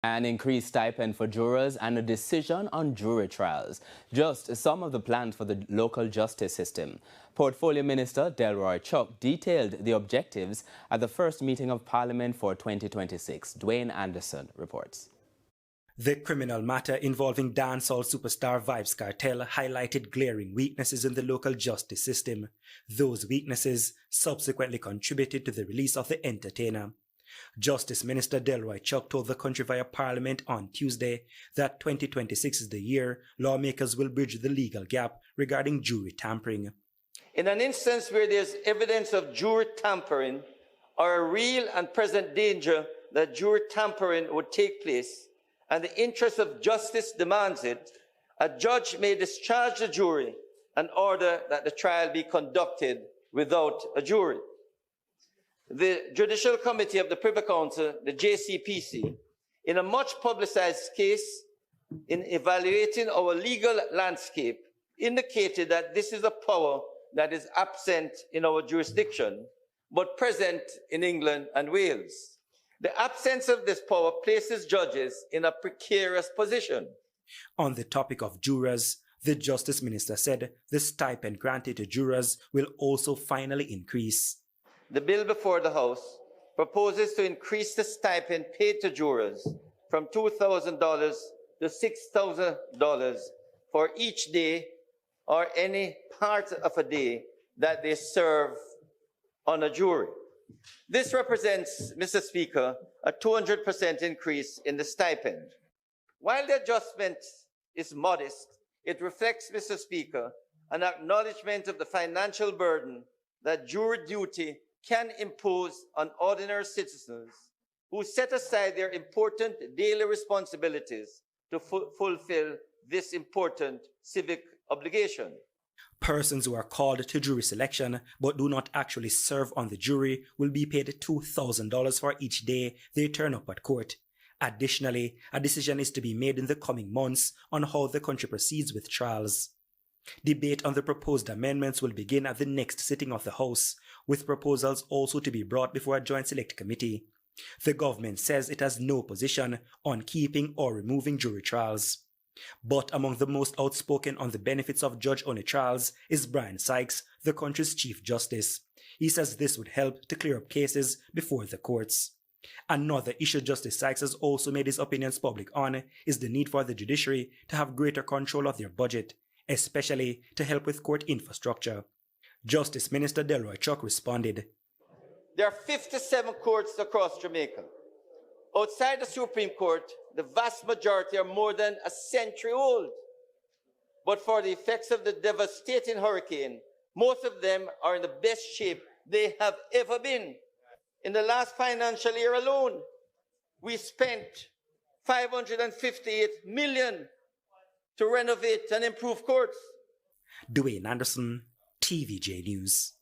An increased stipend for jurors and a decision on jury trials. Just some of the plans for the local justice system. Portfolio Minister Delroy Chuck detailed the objectives at the first meeting of Parliament for 2026. Dwayne Anderson reports. The criminal matter involving dancehall superstar Vybz Kartel highlighted glaring weaknesses in the local justice system. Those weaknesses subsequently contributed to the release of the entertainer. Justice Minister Delroy Chuck told the country via Parliament on Tuesday that 2026 is the year lawmakers will bridge the legal gap regarding jury tampering. In an instance where there's evidence of jury tampering or a real and present danger that jury tampering would take place, and the interest of justice demands it, a judge may discharge the jury and order that the trial be conducted without a jury. The Judicial Committee of the Privy Council, the JCPC, in a much publicized case in evaluating our legal landscape, indicated that this is a power that is absent in our jurisdiction, but present in England and Wales. The absence of this power places judges in a precarious position. On the topic of jurors, the Justice Minister said the stipend granted to jurors will also finally increase. The bill before the House proposes to increase the stipend paid to jurors from $2,000 to $6,000 for each day or any part of a day that they serve on a jury. This represents, Mr. Speaker, a 200% increase in the stipend. While the adjustment is modest, it reflects, Mr. Speaker, an acknowledgement of the financial burden that jury duty can impose on ordinary citizens who set aside their important daily responsibilities to fulfill this important civic obligation. Persons who are called to jury selection but do not actually serve on the jury will be paid $2,000 for each day they turn up at court. Additionally, a decision is to be made in the coming months on how the country proceeds with trials. Debate on the proposed amendments will begin at the next sitting of the House, with proposals also to be brought before a joint select committee. The government says it has no position on keeping or removing jury trials. But among the most outspoken on the benefits of judge-only trials is Brian Sykes, the country's Chief Justice. He says this would help to clear up cases before the courts. Another issue Justice Sykes has also made his opinions public on is the need for the judiciary to have greater control of their budget, especially to help with court infrastructure. Justice Minister Delroy Chuck responded. There are 57 courts across Jamaica. Outside the Supreme Court, the vast majority are more than a century old. But for the effects of the devastating hurricane, most of them are in the best shape they have ever been. In the last financial year alone, we spent $558 million to renovate and improve courts. Dwayne Anderson, TVJ News.